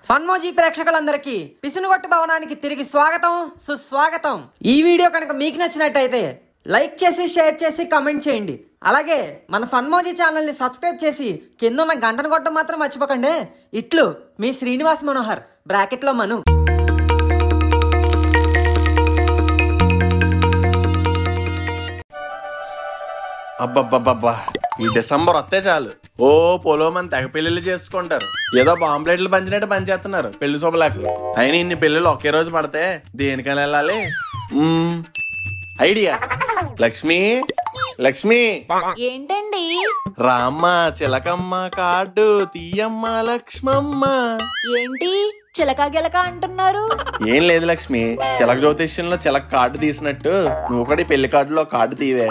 Funmoji ప్రేక్షకులందరికీ పిసునుగొట్టు భవనానికి తిరిగి స్వాగతం సుస్వాగతం. ఈ వీడియో కనుక మీకు నచ్చినట్టయితే లైక్ చేసి షేర్ చేసి కామెంట్ చేయండి. అలాగే మన ఫన్మోజీ ఛానల్ ని సబ్స్క్రైబ్ చేసి కింద ఉన్న గంటను కొట్టడం మాత్రం మర్చిపోకండి. ఇట్లు మీ శ్రీనివాస్ మనోహర్ బ్రాకెట్ లో మను. అబ్బబ్బబ్బబ్బా, ఈ డిసెంబర్ వస్తే చాలు ఓ పొలోమని తెగ పెళ్లిళ్ళు చేసుకుంటారు. ఏదో బాంప్లెట్లు పంచినట్టు పనిచేస్తున్నారు పెళ్లి శుభలేఖలు. అయినా ఇన్ని పెళ్లిళ్ళు ఒకే రోజు పడితే దేనికని వెళ్ళాలి? ఐడియా. లక్ష్మి లక్ష్మి ఏంటండి? రామ్మ చిలకమ్మ కార్డు తీయమ్మ లక్ష్మమ్మ. ఏంటి చిలక గిలక అంటున్నారు? ఏం లేదు లక్ష్మి, చిలక జ్యోతిష్యంలో చిలక కార్డు తీసినట్టు నువ్వు కూడా పెళ్లి కార్డులో కార్డు తీవే.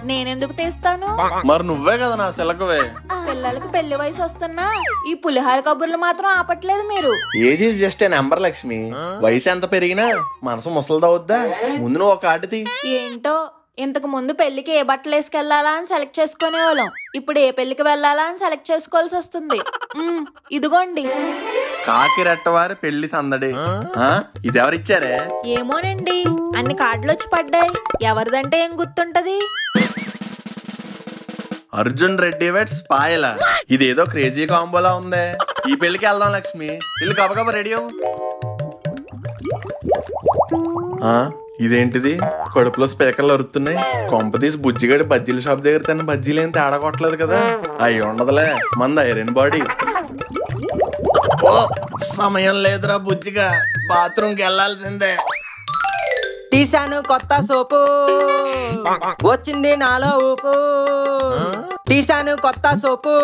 నేనెందుకు తీస్తాను? మరి నువ్వే కదా నా చిలకవే. పిల్లలకి పెళ్లి వయసు వస్తున్నా ఈ పులిహార కబుర్లు మాత్రం ఆపట్లేదు మీరు. Age is just a number Lakshmi. వయసు ఎంత పెరిగినా మనసు ముసలిదవుద్దా? ముందు నువ్వు ఒక కార్డు తీ. ఏంటో ఇంతకు ముందు పెళ్లికి ఏ బట్టలు వేసుకెళ్లాలా అని సెలెక్ట్ చేసుకునే వాళ్ళం. ఇప్పుడు ఏ పెళ్లికి వెళ్ళాలా అని సెలెక్ట్ చేసుకోవాల్సి వస్తుంది. ఇదిగోండి. కాకిరెట్టవారి పెళ్లి సందడి. ఇదెవరిచ్చారే? ఏమోనండి, అన్ని కార్డులు వచ్చి పడ్డాయి. ఎవరిదంటే ఏం గుర్తుంటది? అర్జున్ రెడ్డి వెట్స్ పాయల. ఇదేదో క్రేజీ కాంబోలా ఉందే. ఈ పెళ్లికి వెళ్దాం లక్ష్మి. ఇల్లు కబగబ రెడీ అవ్వు. ఇదేంటిది? కడుపులో స్పీకర్లు అరుతున్నాయి. కొంపతీసి బుజ్జిగడి బజ్జీల షాప్ దగ్గర తిన్న బజ్జీలు ఏం తేడా కొట్టలేదు కదా? అయ్యి ఉండదులే, మంది ఐరన్ బాడీ. సమయం లేదురా బుజ్జిగా, బాత్రూమ్కి వెళ్లాల్సిందే. తీసాను కొత్త సోపు, వచ్చింది నాలో ఊపు. తీసాను కొత్త సోపు,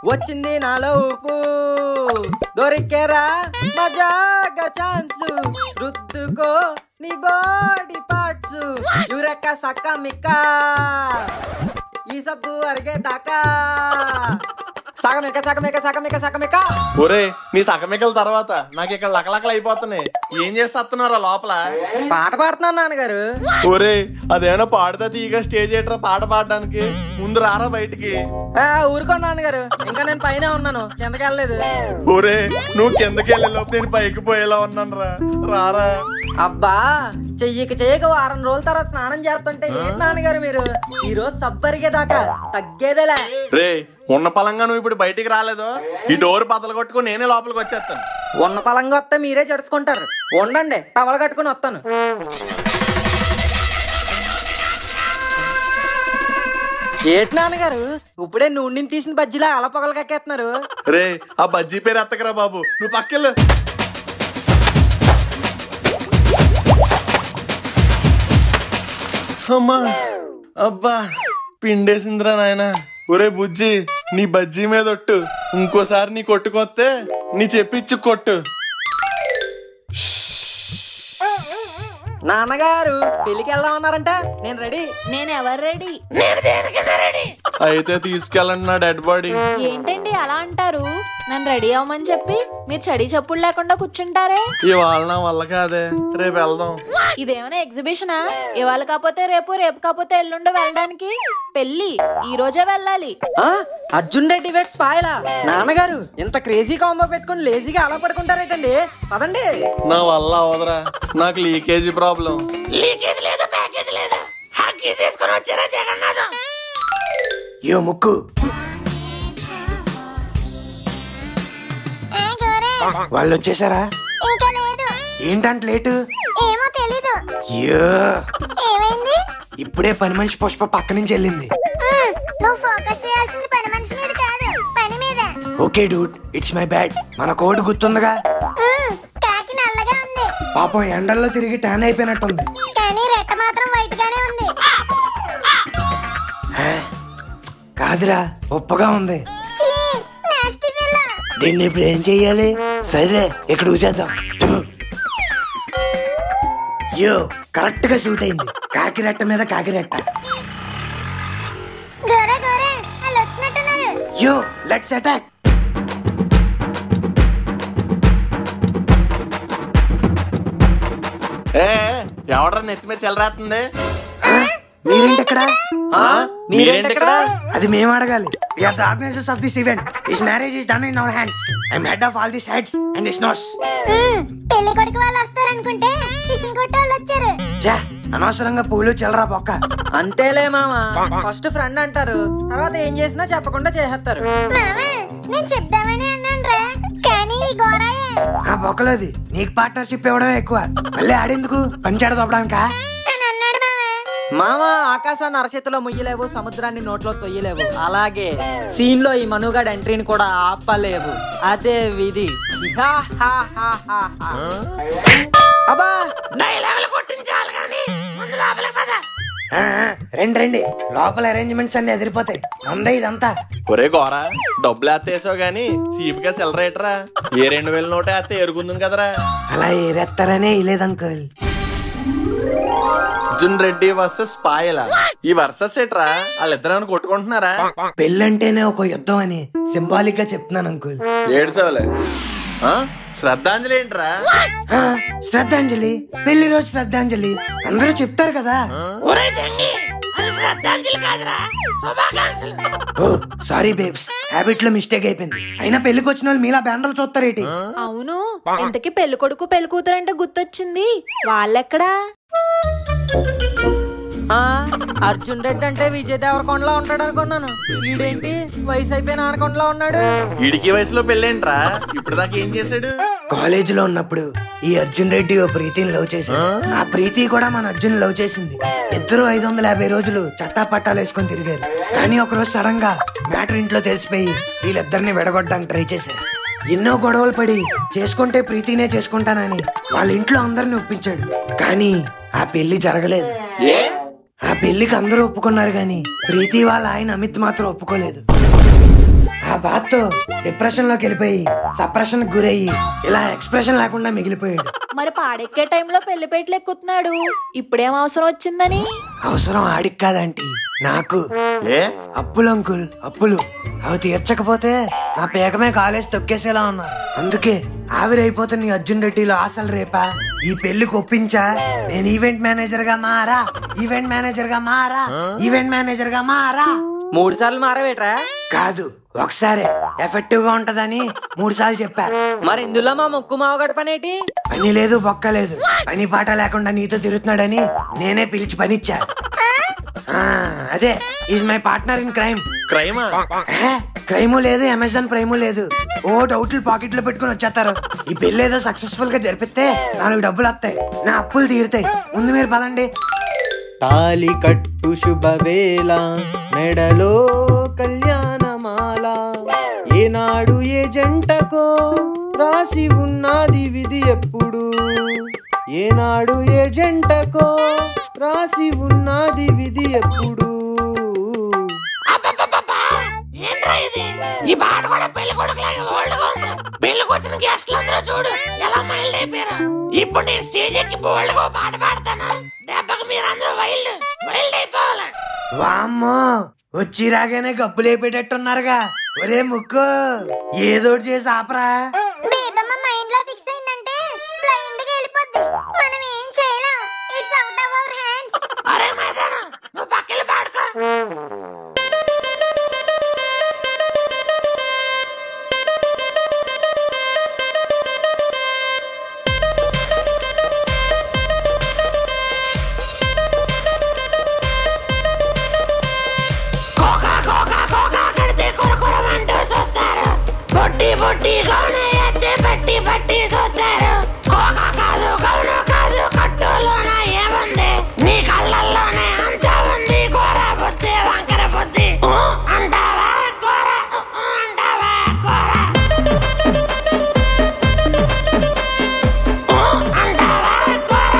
వచ్చింది నాలో ఊపు. దొరికేరా మజాగా ఛాన్స్, రుద్దుకో నీ బాడీ పార్ట్స్. యురక సక్క మిక్క ఈ సబ్బు అరిగే దాకా. సగమిక సగమిక సగమిక సగమిక. ఒరే, నీ సగమికల తర్వాత నాకు ఇక్కడ లకలకలు అయిపోతున్నాయి. ఏం చేస్తున్నారా లోపల? పాట పాడుతున్నాను నాన్నగారు. ఒరే, అదేమైనా పాడుతా తీయగా స్టేజ్ ఏట్రా పాట పాడడానికి? ముందు రారా బయటికి. ఊరుకోండి నాన్నగారు, ఇంకా నేను పైన ఉన్నాను, కిందకి వెళ్ళలేదు. ఒరే, నువ్వు కిందకి వెళ్ళే లోపు నేను పైకి పోయేలా ఉన్నాను రా. రారా. అబ్బా, చెయ్యక వారం రోజుల తర్వాత స్నానం చేస్తుంటే ఏంటి నాన్నగారు మీరు? ఈ రోజు సబ్బరిగేదాకా తగ్గేదేలే. రే, ఉన్న పలంగా నువ్వు ఇప్పుడు బయటికి రాలేదు. ఈ డోర్ బద్దలు కొట్టుకుని నేనే లోపలికి వచ్చేస్తాను. ఉన్న పలంగా వస్తే మీరే జడుచుకుంటారు. ఉండండి, టవల్ కట్టుకుని వస్తాను. ఏంటి నాన్నగారు, ఇప్పుడే నూనెని తీసిన బజ్జీలా అలా పొగలు కక్కేస్తున్నారు? రే, ఆ బజ్జీ పేరు ఎత్తకరా బాబు, నువ్వు పక్కెళ్ళు. అమ్మా, అబ్బా, పిండేసిందిరా నాయన. ఒరే బుజ్జి, నీ బజ్జీ మీద ఒట్టు. ఇంకోసారి నీ కొట్టుకొస్తే నీ చెప్పిచ్చు కొట్టు. నాన్నగారు పెళ్లికి వెళ్దామన్నారంట, నేను రెడీ. నేను ఎవరు రెడీ? అయితే తీసుకెళ్ళండి నా డెడ్ బాడీ. ఏంటండి అలా అంటారు? నన్ను రెడీ అవ్వమని చెప్పి మీరు చడి చప్పుడు లేకుండా కూర్చుంటారే. ఇవాళ నా వల్ల కాదే, రేపు వెళ్దాం. ఇదేమైనా ఎగ్జిబిషనా? ఇవాళ కాకపోతే రేపు, రేపు కాకపోతే ఎల్లుండి వెళ్ళడానికి? పెళ్లి ఈ రోజే వెళ్ళాలి. అర్జున్ రెడ్డి వెట్స్ పాయల. నాన్నగారు ఇంత క్రేజీ కాంబో పెట్టుకుని లేజీగా అలా పడుకుంటారేటండి? పదండి. నా వల్ల అవదరా, నాకు లీకేజీ ప్రాబ్లం. లీకేజ్ లేదు, ప్యాకేజ్ లేదు. హాకీ చేసుకుని వచ్చారా జగన్నాథం? యో ముక్కు, వాళ్ళు వచ్చేసారా? ఇంకా లేదు. ఏంటంటే లేటు? ఏమో తెలీదు. ఏమైంది? ఇప్పుడే పని మనిషి పుష్ప పక్క నుంచి వెళ్ళింది. నువ్వు ఫోకస్ చేయాల్సింది పని మనిషి మీద కాదు, పని మీద. Okay Dude, it's my bad. మన కోడ్ గుర్తుందిగా? కాకి నల్లగా ఉంది. పాపం ఎండల్లో తిరిగి ట్యాన్ అయిపోయినట్టుంది. కానీ రెట్ట మాత్రం వైట్ గానే ఉంది. కాదురా, ఉప్పగా ఉంది. దీన్ని ఇప్పుడు ఏం చెయ్యాలి? సరే, ఇక్కడ చూసేద్దాం. యో, కరెక్ట్ గా షూట్ అయింది. కాకిరెట్ట మీద కాకిరెట్ట. గోరే గోరే, వాళ్ళు వచ్చినట్టున్నారు. యో, లెట్స్ అటాక్. ఎవడ్రా నెత్తి మీద చెలరాస్తుంది? మీరేంటి ఇక్కడ? మీరేంటక్కడ? అది మేము అడగాలి. We are the organizers of this event. This marriage is done in our hands. I'm head of all these heads and this nose. పెళ్లి కొడుకు వాళ్ళు వస్తారనుకుంటే పిసిని కొట్టే వాళ్ళు వచ్చారు. అనవసరంగా పూలు చెల్లరా పొక్క. అంతేలే మామ, ఫస్ట్ ఫ్రెండ్ అంటారు, తర్వాత ఏం చేసినా చెప్పకుండా చేసేస్తారు. మామా నేను చెప్దామని అన్నాను రా, కానీ ఈ గోరాయే. ఆ పొక్కలోది నీకు పార్ట్నర్షిప్ ఇవ్వడమే ఎక్కువ. మళ్ళీ ఆడేందుకు పంచాడు తప్పడానికా అని అన్నాడు మామా. మామ ఆకాశాన్ని అరచేతిలో ముయ్యలేవు, సముద్రాన్ని నోట్లో తొయ్యలేవు. అలాగే సీన్ లో ఈ మనుగాడ్ ఎంట్రీని కూడా ఆపలేవు. అదే విధి. అబ్బా డైలాగులు కొట్టించాలి కానీ ముందు లోపలికి పద. రండి లోపల అరేంజ్మెంట్స్ అన్ని ఎదిరిపోతాయి. అందే ఇదంతా. ఒరే గోరా, డబ్బులు ఎత్తేసావు గాని సీపుగా సెలరేటరా. ఏ 2000 నోటే ఎత్తే ఎరుగుంది కదరా. అలా ఏరెత్తారనే ఇలేదు అంకుల్. అర్జున్ రెడ్డి వర్సెస్ పాయల. ఈ వర్సెస్ ఏట్రా? వాళ్ళిద్దరు కొట్టుకుంటున్నారా? పెళ్ళంటేనే ఒక యుద్ధం అని సింబాలిక్ గా చెప్తున్నాను అంకుల్. ఏడ్సవలే. శ్రద్ధాంజలి ఏంట్రా? శ్రద్ధాంజలి, పెళ్లి రోజు శ్రద్ధాంజలి అందరూ చెప్తారు కదా. ఒరే జంగి, అది శ్రద్ధాంజలి కాదురా, శుభాకాంక్షలు. ఓ సారీ బేబ్స్, హ్యాబిట్ లో మిస్టేక్ అయిపోయింది. అయినా పెళ్లికి వచ్చిన వాళ్ళు మీలా బ్యాండలు చూస్తారేటి? అవును, ఇంతకీ పెళ్లి కొడుకు పెళ్లి కూతురు అంటే గుర్తొచ్చింది. వాళ్ళెక్కడా? అర్జున్ రెడ్డి అంటే విజయ్ దేవరకొండలా ఉంటాడు అనుకున్నాను. వీడేంటి వయసు అయిపోయిన ఆనకొండలా ఉన్నాడు. వీడికి వయసులో పెళ్ళేంట్రా? ఇప్పుడు దాకా ఏం చేశాడు? కాలేజీలో ఉన్నప్పుడు ఈ అర్జున్ రెడ్డి ఓ ప్రీతిని లవ్ చేశాడు. ఆ ప్రీతి కూడా మన అర్జున్ లవ్ చేసింది. ఇద్దరు 550 రోజులు చట్టా పట్టాలు వేసుకొని తిరిగారు. కానీ ఒక రోజు సడన్ గా మ్యాటర్ ఇంట్లో తెలిసిపోయి వీళ్ళిద్దరిని విడగొట్టడానికి ట్రై చేశారు. ఎన్నో గొడవలు పడి చేసుకుంటే ప్రీతినే చేసుకుంటానని వాళ్ళ ఇంట్లో అందరిని ఒప్పించాడు. కానీ ఆ పెళ్లి జరగలేదు. ఆ పెళ్లికి అందరూ ఒప్పుకున్నారు గాని ప్రీతి వాళ్ళ ఆయన అమిత్ మాత్రం ఒప్పుకోలేదు. ఆ బాధతో డిప్రెషన్ లోకి వెళ్ళిపోయి సప్రెషన్ గురయ్యి ఇలా ఎక్స్ప్రెషన్ లేకుండా మిగిలిపోయాడు. మరి పాడెక్కే టైంలో పెళ్లి పేటలు ఎక్కుతున్నాడు. ఇప్పుడేం అవసరం వచ్చిందని? అవసరం ఆడికి కాదంటీ, నాకు. అప్పులు అంకుల్, అప్పులు. అవి తీర్చకపోతే నా పేకమే కాలేజ్ తొక్కేసేలా ఉన్నారు. అందుకే ఆవిరైపోతున్న అర్జున్ రెడ్డిలో ఆశలు రేపా ఈ పెళ్లికి ఒప్పించా. నేను ఈవెంట్ మేనేజర్ గా మారా, ఈవెంట్ మేనేజర్ గా మారా, ఈవెంట్ మేనేజర్ గా మారా. 3 సార్లు మారవేట్రా? కాదు, ఒకసారే ఎఫెక్టివ్ గా ఉంటదని 3 సార్లు చెప్పా. మరి ఇందులో మా ముక్కు మావగడ పనేటి? పని లేదు, బొక్క లేదు. పని పాట లేకుండా నీతో తిరుగుతున్నాడని నేనే పిలిచి పనిచ్చా. అదే is my partner in crime. క్రైమా? క్రైము లేదు, అమెజాన్ ప్రైము లేదు. ఓ డౌట్లు పాకెట్ లో పెట్టుకుని వచ్చేస్తారు. ఈ పెళ్లి ఏదో సక్సెస్ఫుల్ గా జరిపితే 4 డబ్బులు వస్తాయి, నా అప్పులు తీరుతాయి. ముందు మీరు పదండి. తాలి కట్టు శుభవేళ, మెడలో కళ్యాణమాల, ఏనాడు ఏ జంటకో రాసి ఉన్నది విధి ఎప్పుడు, ఏనాడు ఏ జంటకో రాసి ఉన్నది విధి ఎప్పుడు. ఏంట్రా ఇది? ఈ పాట కూడా పెళ్లి కొడుకులాగా ఓల్డ్ గా ఉంది. పెళ్లికి వచ్చిన గెస్ట్లు అందరూ చూడు ఎలా మైల్డ్ అయిపోయారు. ఇప్పుడు నేను స్టేజ్ ఎక్కి బోల్డ్ గా పాట పాడతాను. దెబ్బకి మీరందరూ వైల్డ్ అయిపోవాలి. వామ్మో, వచ్చి రాగానే గబ్బులు అయిపోయేటట్టున్నారుగా. ఒరే ముక్కు, ఏదోటి చేసి ఆపరా. బేబమ్మ మైండ్ లో ఫిక్స్ అయిందంటే బ్లైండ్ గా వెళ్ళిపోద్ది. మనం ఏం చేయలేం. It's out of our hands. అరే మైదానం, నువ్వు పక్కకి పాడుకో. బొట్టి గౌను ఎత్తే పట్టి పట్టి చూస్తారు. కోకా కాదు, గౌను కాదు, కట్టులోన ఏముంది? నీ కళ్ళల్లోనే అంతా ఉంది. కూర బుద్ధి, వంకర బుద్ధి. అంటావా కూర, అంటావా కూర, అంటావా కూర,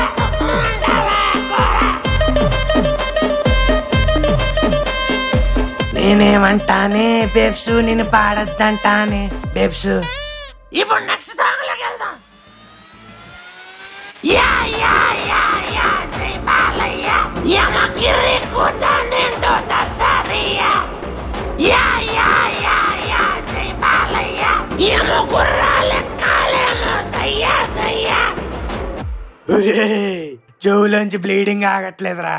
అంటావా కూర. నేనేమంటానే బేబ్సు, నేను పాడద్దంటానే బేబ్సు. ఇప్పుడు నెక్స్ట్ సాంగ్ లోకి వెళ్దాం. యా యా యా యా జై బాలయ్య, యమగిరి కూతందేంటో తస్సాదియా. యా యా యా యా జై బాలయ్య, యమ గుర్రాలెక్కాలేమో సయ్యా సయ్యా. చెవులోంచి బ్లీడింగ్ ఆగట్లేదురా.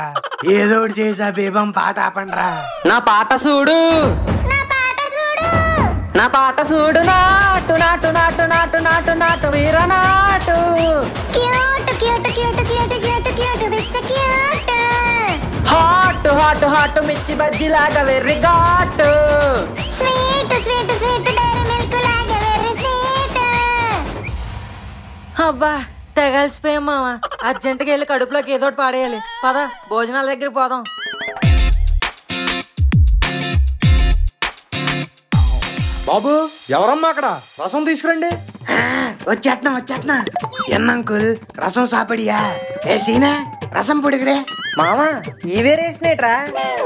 ఏదో ఒకటి చేసి ఆ బీబం పాట ఆపండిరా. నా పాట చూడు, నా పాట చూడు, నాటు నాటు నాటు నాటు నాటు నాటు వీర నాటు. Cute cute cute cute cute cute బిచ్చ cute. Hot hot hot mirchi bajji లాగా వెర్రి ఘాటు. Sweet sweet sweet Dairy Milk లాగా వెరీ స్వీట్. అబ్బా తెగలిసిపోయాం మామ. అర్జెంటుగా వెళ్ళి కడుపులోకి ఏదో ఒకటి పాడేయాలి. పద భోజనాల దగ్గరికి పోదాం. బాబు ఎవరమ్మా అక్కడ? రసం తీసుకురండి. వచ్చేస్తున్నా. ఎన్నంకుల్ రసం సాపడియా? ఏ సీనా రసం పొడిగడే. మామ ఈ వేరేసినేట్రా?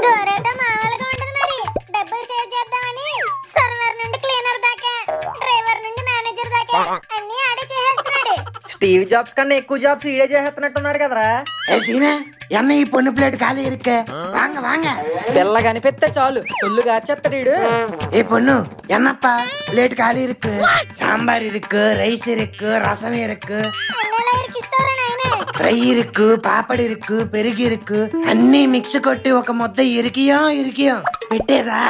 గోరేతో మామూలుగా ఉండదు మరి. డబ్బులు సేవ్ చేద్దామని సర్వర్ నుండి క్లీనర్ దాకా, డ్రైవర్ నుండి మేనేజర్ దాకా అన్ని ఆడే చేసేస్తున్నాడు. స్టీవ్ జాబ్స్ కన్నా ఎక్కువ జాబ్స్ ఈడే చేసేస్తున్నట్టున్నాడు కదరా. ఏ సీనా ఎన్న ఈ పొన్ను ప్లేట్ ఖాళీ ఇరుక్క. వాంగ వాంగ. పిల్ల కనిపిస్తే చాలు సొల్లు కాచేస్తాడు. ఏ పొన్ను ఎన్నప్పా ప్లేట్ ఖాళీ ఇరుక్కు. సాంబార్ ఇరుక్కు, రైస్ ఇరుక్కు, రసం ఇరుక్కు, అన్నలా ఇరికిస్తారా నాయనే? ఫ్రై ఇరుక్కు, పాపడి ఇరుక్కు, పెరుగు ఇరుక్కు, అన్ని మిక్స్ కొట్టి ఒక ముద్ద ఇరికియో పెట్టేదా?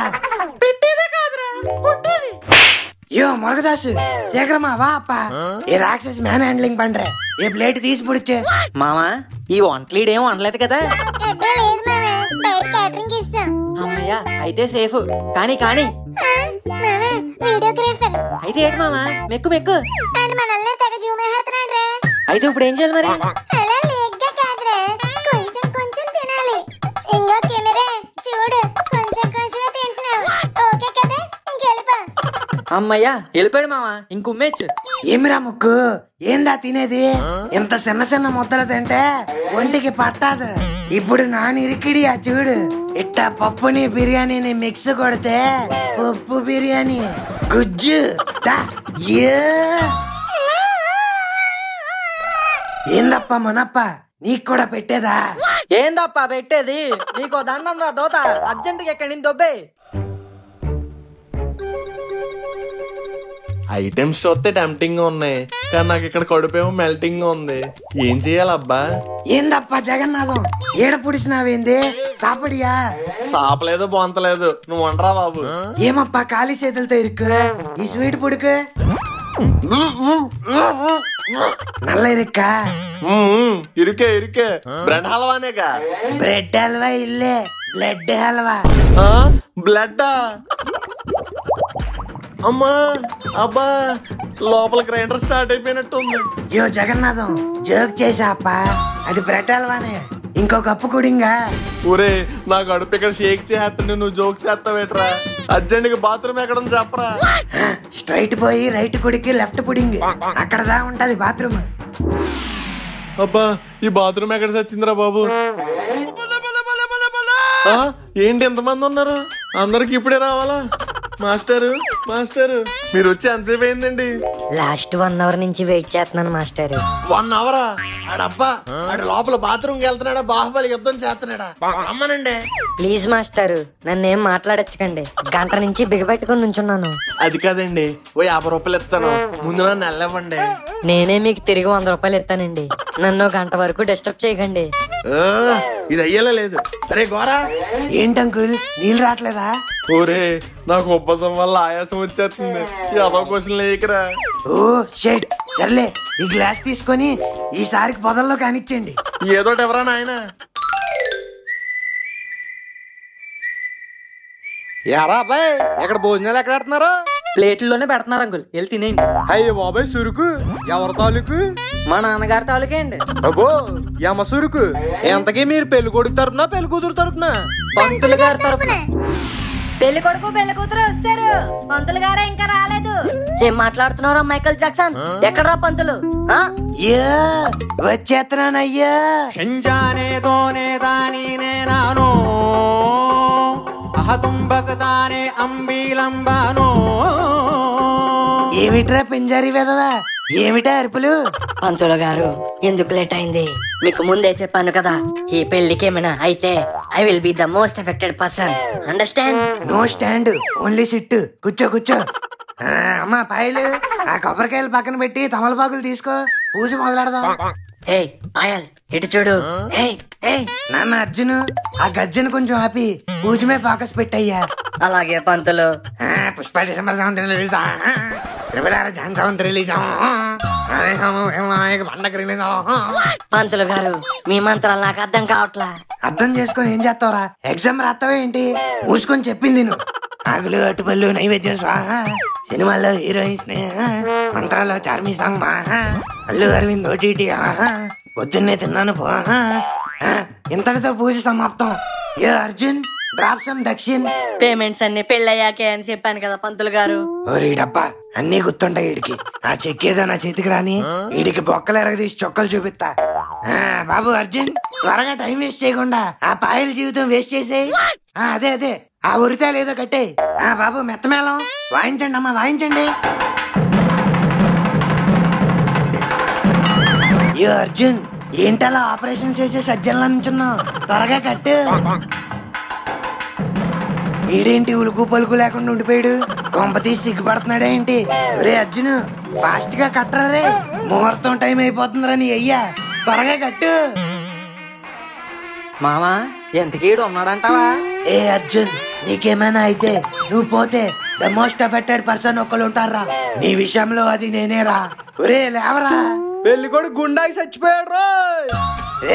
పెట్టేదా కాదురా కొట్టేది. యో మురగదాసు శేఖరమా వా అప్ప. ఏ రాక్షస్ మ్యాన్ హ్యాండ్లింగ్ పండ్రే. ఏ ప్లేట్ తీసి పుడిచే. మామా ఈ వంటలీడేం వండలేదు కదా? అబ్బే లేదు మామే, బయట క్యాటరింగ్ ఇస్తాం. అమ్మయ్యా అయితే సేఫ్. కానీ మామే వీడియోగ్రాఫర్ అయితే ఏంటి మామా? మెక్కు అండ్ మనల్ని తెగ జూమేస్తున్నాడు రే. అయితే ఇప్పుడు ఏం చేయాలి మరి? అలా లేగ్గా కాదురా, కొంచెం కొంచెం తినాలి. ఇంకో కెమెరా చూడు, కొంచెం కొంచెమే తింటున్నావు. ఓకే కదా? ఇంకెళ్ళిపో. అమ్మయ్యా వెళ్ళిపోయాడు మామా. ఇంకుమ్మేచ్చు. ఏమిరా ముక్కు ఏందా తినేది? ఇంత చిన్న ముద్దలు తింటే ఒంటికి పట్టాదు. ఇప్పుడు నానిరికిడి ఆ చూడు. ఇట్ట పప్పుని బిర్యానీని మిక్స్ కొడితే పప్పు బిర్యానీ గుజ్జు. ఏందప్ప మనప్ప నీకు కూడా పెట్టేదా? ఏందప్పా పెట్టేది? నీకో దండం రా దోత. అర్జెంటుగా ఎక్కడి నుంచి దొబ్బే. ఐటమ్స్ చూస్తే టెంప్టింగ్ గా ఉన్నాయి, కానీ నాకు ఇక్కడ కడుపేమో మెల్టింగ్ గా ఉంది. ఏం చెయ్యాలబ్బా? ఏందప్ప జగన్నాథం ఏడ పుడిసినావేంది? సాపడియా? సాపలేదు బొంతలేదు, నువ్వు వండరా బాబు. ఏమప్పా ఖాళీ చేతులతో ఇరుక్కు. ఈ స్వీట్ పుడుకు నల్ల ఇరుక్క. ఇరుకే బ్రెడ్ హల్వానేగా. బ్రెడ్ హల్వా ఇల్లే బ్లడ్ హల్వా. బ్లడ్ అమ్మా అబ్బా లోపల గ్రైండర్ స్టార్ట్ అయిపోయినట్టుంది. యో జగన్నాథం జోక్ చేసా అప్ప, అది బ్రెడ్ హల్వానే. ఇంకో కప్పు కుడింగా. ఊరే నా కడుపు ఇక్కడ షేక్ చేస్తుంటే నువ్వు జోక్ చేస్తావేట్రా? అర్జెంట్ గా బాత్రూమ్ ఎక్కడ ఉంది చెప్పరా? స్ట్రైట్ పోయి రైట్ కుడికి లెఫ్ట్ పుడింగ్, అక్కడ దా ఉంటది బాత్రూమ్. అబ్బా ఈ బాత్రూమ్ ఎక్కడ సచ్చిందిరా బాబు? ఏంటి ఎంతమంది ఉన్నారు? అందరికి ఇప్పుడే రావాలా? మాస్టరు మీరు వచ్చి ఎంతసేపు అయిందండి? లాస్ట్ 1 అవర్ నుంచి వెయిట్ చేస్తున్నాను మాస్టర్. 1 అవరా? ఆడబ్బా ఆడు లోపల బాత్రూమ్ కి వెళ్తున్నాడా? బాహుబలి యుద్ధం చేస్తున్నాడా? అమ్మనండి. ప్లీజ్ మాస్టర్ నన్నేం మాట్లాడొచ్చకండి. గంట నుంచి బిగబెట్టుకుని నుంచున్నాను. అది కాదండి, ఓ 50 రూపాయలు ఇస్తాను, ముందు నన్ను వెళ్ళవండి. నేనే మీకు తిరిగి 100 రూపాయలు ఇస్తానండి. నన్ను గంట వరకు డిస్టర్బ్ చేయకండి. ఇది అయ్యేలా లేదు. అరే గోరా ఏంటంకుల్ నీళ్ళు రావట్లేదా? ఓరే నాకు ఉబ్బసం వల్ల ఆయాసం వచ్చేస్తుంది. ఏదో క్వశ్చన్ లేకరా. ఓ షెట్ సర్లే, ఈ గ్లాస్ తీసుకొని ఈసారికి పొదల్లో కానిచ్చండి. ఏదోటి ఎవరా నాయన? ఎరా అబ్బాయి ఎక్కడ భోజనాలు ఎక్కడ పెడుతున్నారు? ప్లేట్లలోనే పెడుతున్నారు అంకుల్, వెళ్ళి తినేయండి. అయ్యో బాబాయ్ సురుకు ఎవరి తాలూకు? మా నాన్నగారి తాలూకే అండి. అబ్బో యమ సురుకు. ఎంతకీ మీరు పెళ్లి కొడుకు తరపున పెళ్లి కూతురు తరపున? పంతులు గారి తరపున. పెళ్లి కొడుకు పెళ్లి కూతురు వస్తారు, పంతులు గారే ఇంకా రాలేదు. ఏం మాట్లాడుతున్నారా మైకల్ జాక్సన్? ఎక్కడరా పంతులు? వచ్చేస్తున్నానయ్యా. ఏమిట్రా పింజారి వెదవా? ఏమిటా అరుపులు? పంతులు గారు ఎందుకు లేట్ అయింది? మీకు ముందే చెప్పాను కదా, ఈ పెళ్లికి ఏమైనా అయితే I will be the most affected person. Understand? No stand, only sit. కూర్చో. అమ్మా పాయలు ఆ కొబ్బరికాయలు పక్కన పెట్టి తమలపాకులు తీసుకో, పూజ మొదలెడదాం. ఏయ్ పాయల్ ఇటు చూడు. ఏయ్ ఏయ్ నాన్న అర్జున్, ఆ గజ్జను కొంచెం ఆపి పూజ మీద ఫోకస్ పెట్టయ్యా. అలాగే పంతులు. Pushpa December 7 release, January 7 release, పండగ రిలీజ్. పంతులు గారు మీ మంత్రాలు నాకు అర్థం కావట్లా. అర్థం చేసుకొని ఏం చేస్తావురా? ఎగ్జామ్ రాస్తావే ఏంటి? మూసుకొని చెప్పింది నువ్వు. ఆకులు అట్టుపళ్ళు నైవేద్యం స్వాహ, సినిమాల్లో హీరోయిన్ స్నేహ, మంత్రాల్లో చార్మి సాంగ్ మాహ, అల్లు అరవింద్ ఓటీటీ ఆహా, పొద్దున్నే తిన్నాను పోహా. ఇంతటితో పూజ సమాప్తం. ఏ అర్జున్, డ్రాప్ సమ్ దక్షిణ్. పేమెంట్స్ అన్ని పెళ్ళయ్యాకే అని చెప్పాను కదా పంతులు గారు. ఓరి డబ్బా, అన్నీ గుర్తుంటాయి వీడికి. ఆ చెక్ ఏదో నా చేతికి రాని వీడికి బొక్కలు ఎరగదీసి చొక్కలు చూపిస్తా. బాబు అర్జున్, త్వరగా టైం వేస్ట్ చేయకుండా ఆ పాయల జీవితం వేస్ట్ చేసేయి. అదే అదే ఆ ఉరితాలు ఏదో కట్టే. బాబు మెత్తమేళం వాయించండి అమ్మా, వాయించండి. ఏ అర్జున్, ఏంటలా ఆపరేషన్ చేసే సజ్జన్లా నుంచున్నావు? త్వరగా కట్టు. ఈడేంటి ఉలుకు పలుకు లేకుండా ఉండిపోయాడు? కొంప తీసి సిగ్గుపడుతున్నాడా ఏంటి? ఒరే అర్జున్, ఫాస్ట్ గా కట్టరా రే, ముహూర్తం టైం అయిపోతుందిరా నీ అయ్యా. త్వరగా కట్టు. మామా ఎంతకీడు ఉన్నాడంటావా? ఏ అర్జున్, నీకేమైనా అయితే నువ్వు పోతే ద మోస్ట్ అఫెక్టెడ్ పర్సన్ ఒకళ్ళు ఉంటారా. నీ విషయంలో అది నేనేరా. ఒరే లేవరా. పెళ్లి కొడుకు గుండాకి చచ్చిపోయాడు రా.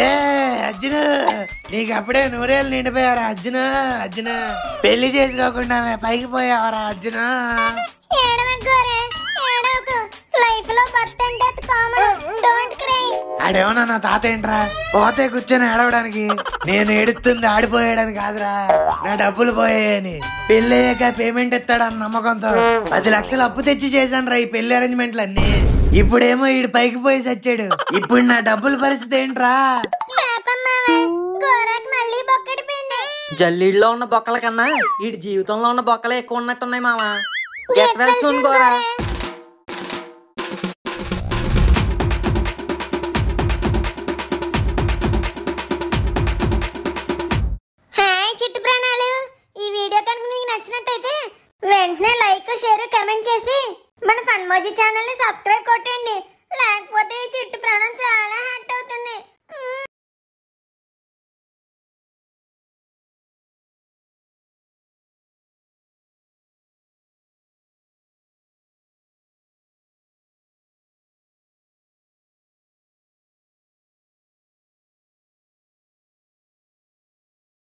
ఏ అర్జున్, నీకు అప్పుడే 100 ఏళ్ళు నిండిపోయారా అర్జున్? అర్జున్, పెళ్లి చేసుకోకుండా పైకి పోయావరా అర్జున్? లైఫ్ లో birth and death common, don't cry. ఆడేమన్నా నా తాత ఏంట్రా పోతే కూర్చొని ఏడవడానికి? నేను ఏడుతుంది ఆడిపోయాడని కాదురా, నా డబ్బులు పోయాయని. పెళ్ళయ్యాక పేమెంట్ ఇస్తాడన్న నమ్మకంతో 10 లక్షలు అప్పు తెచ్చి చేశాను రా ఈ పెళ్లి అరేంజ్మెంట్లు అన్ని. ఇప్పుడేమో ఈడు పైకి పోయి చచ్చాడు. ఇప్పుడు నా డబ్బుల పరిస్థితి ఏంట్రా? జల్లీడ్లో ఉన్న బొక్కల కన్నా వీడి జీవితంలో ఉన్న బొక్కలే ఎక్కువ ఉన్నట్టున్నాయి మామా. Get well soon Gora. Hi చిట్టు ప్రాణాలు, ఈ వీడియో కనుక మీకు నచ్చినట్టయితే వెంటనే లైక్, షేర్, కమెంట్ చేసి మన ఫన్మోజీ ఛానల్ ని సబ్స్క్రైబ్ కొట్టండి.